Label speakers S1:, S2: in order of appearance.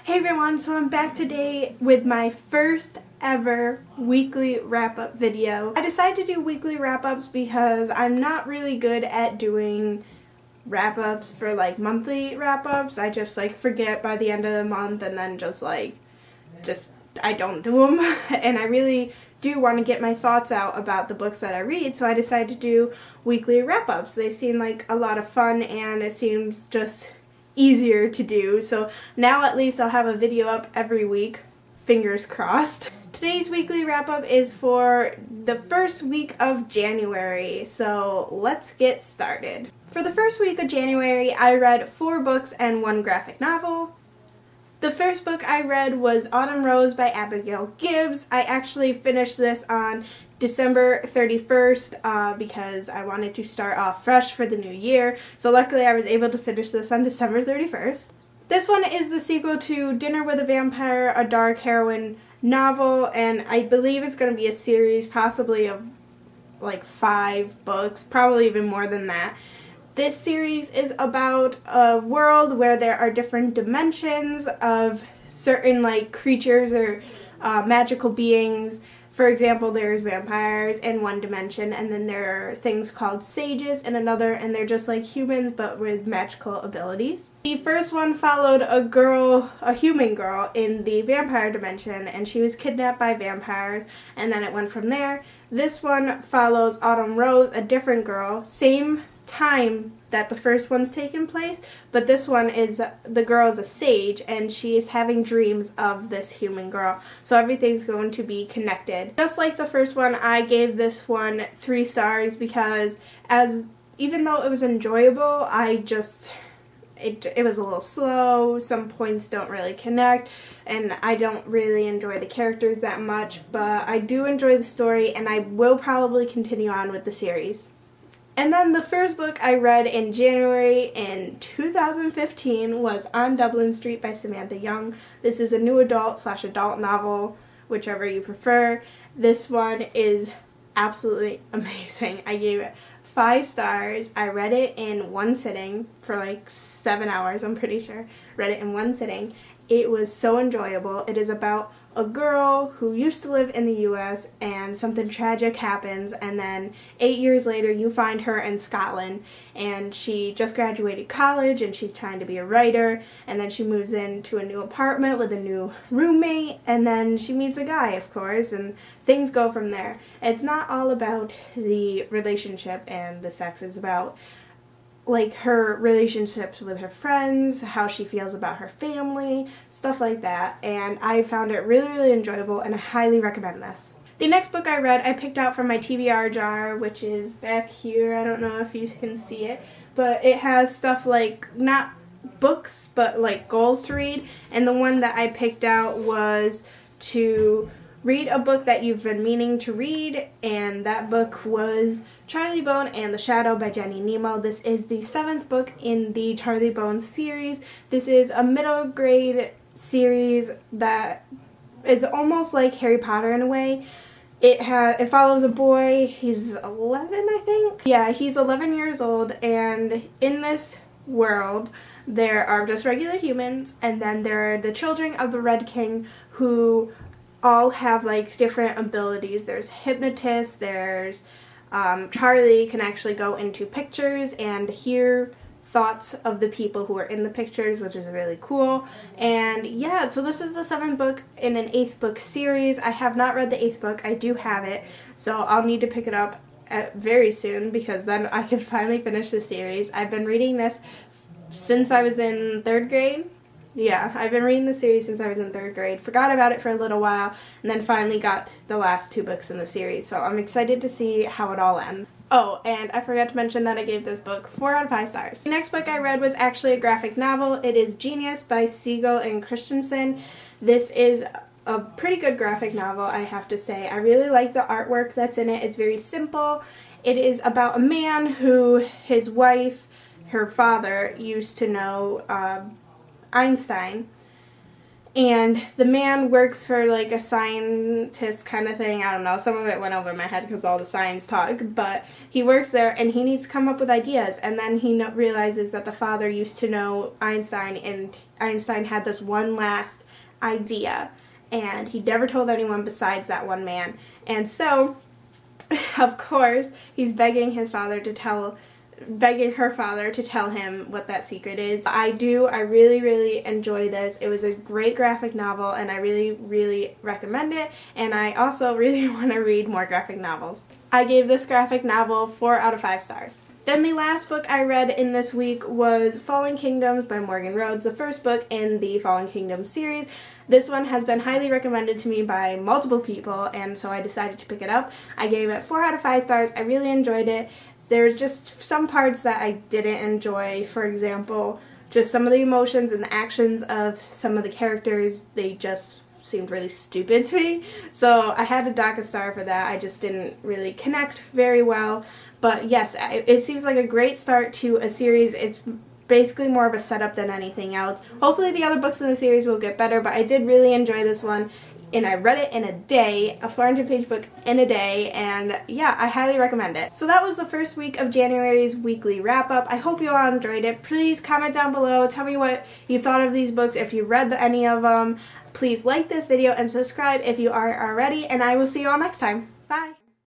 S1: Hey everyone, so I'm back today with my first ever weekly wrap-up video. I decided to do weekly wrap-ups because I'm not really good at doing wrap-ups for like monthly wrap-ups. I just forget by the end of the month and then I don't do them. And I really do want to get my thoughts out about the books that I read, so I decided to do weekly wrap-ups. They seem like a lot of fun and it seems just easier to do, so now at least I'll have a video up every week, fingers crossed. Today's weekly wrap-up is for the first week of January, so let's get started. For the first week of January, I read 4 books and 1 graphic novel. The first book I read was Rhodes by Abigail Gibbs. I actually finished this on December 31st because I wanted to start off fresh for the new year. So luckily I was able to finish this on December 31st. This one is the sequel to Dinner with a Vampire, a dark heroine novel, and I believe it's going to be a series possibly of like 5 books, probably even more than that. This series is about a world where there are different dimensions of certain creatures or magical beings. For example, there's vampires in one dimension, and then there are things called sages in another, and they're just like humans but with magical abilities. The first one followed a human girl in the vampire dimension, and she was kidnapped by vampires, and then it went from there. This one follows Rhodes, a different girl, same time that the first one's taken place, but this one is the girl is a sage and she's having dreams of this human girl, so everything's going to be connected. Just like the first one, I gave this one 3 stars because even though it was enjoyable, it was a little slow, some points don't really connect, and I don't really enjoy the characters that much, but I do enjoy the story and I will probably continue on with the series. And then the first book I read in January in 2015 was On Dublin Street by Samantha Young. This is a new adult/adult novel, whichever you prefer. This one is absolutely amazing. I gave it 5 stars. I read it in one sitting for 7 hours, I'm pretty sure. Read it in one sitting. It was so enjoyable. It is about a girl who used to live in the U.S. and something tragic happens, and then 8 years later you find her in Scotland, and she just graduated college and she's trying to be a writer, and then she moves into a new apartment with a new roommate, and then she meets a guy, of course, and things go from there. It's not all about the relationship and the sex. It's about her relationships with her friends, how she feels about her family, stuff like that, and I found it really, really enjoyable, and I highly recommend this. The next book I read, I picked out from my TBR jar, which is back here. I don't know if you can see it, but it has stuff not books, but goals to read, and the one that I picked out was to read a book that you've been meaning to read, and that book was Charlie Bone and the Shadow by Jenny Nimmo. This is the 7th book in the Charlie Bone series. This is a middle grade series that is almost like Harry Potter in a way. It follows a boy. He's 11, I think. Yeah, he's 11 years old, and in this world there are just regular humans, and then there are the children of the Red King who all have different abilities. There's hypnotists, there's Charlie can actually go into pictures and hear thoughts of the people who are in the pictures, which is really cool. And yeah, so this is the 7th book in an 8th book series. I have not read the 8th book. I do have it, so I'll need to pick it up very soon because then I can finally finish the series. I've been reading this since I was in 3rd grade. Yeah, I've been reading the series since I was in 3rd grade. Forgot about it for a little while, and then finally got the last 2 books in the series, so I'm excited to see how it all ends. Oh, and I forgot to mention that I gave this book 4 out of 5 stars. The next book I read was actually a graphic novel. It is Genius by Seagle and Christensen. This is a pretty good graphic novel, I have to say. I really like the artwork that's in it. It's very simple. It is about a man who, his wife, her father, used to know Einstein, And the man works for like a scientist kind of thing. I don't know, some of it went over my head because all the science talk, but he works there and he needs to come up with ideas. And then he realizes that the father used to know Einstein, and Einstein had this one last idea, and he never told anyone besides that one man. And so, of course, he's begging her father to tell him what that secret is. I really enjoy this. It was a great graphic novel, and I really recommend it, and I also really want to read more graphic novels. I gave this graphic novel 4 out of 5 stars. Then the last book I read in this week was Fallen Kingdoms by Morgan Rhodes, the first book in the Fallen Kingdoms series. This one has been highly recommended to me by multiple people, and so I decided to pick it up. I gave it 4 out of 5 stars. I really enjoyed it. There's just some parts that I didn't enjoy. For example, just some of the emotions and the actions of some of the characters, they just seemed really stupid to me. So I had to dock a star for that. I just didn't really connect very well. But yes, it seems like a great start to a series. It's basically more of a setup than anything else. Hopefully the other books in the series will get better, but I did really enjoy this one. And I read it in a day, a 400-page book in a day, and yeah, I highly recommend it. So that was the first week of January's weekly wrap-up. I hope you all enjoyed it. Please comment down below. Tell me what you thought of these books, if you read any of them. Please like this video and subscribe if you aren't already, and I will see you all next time. Bye!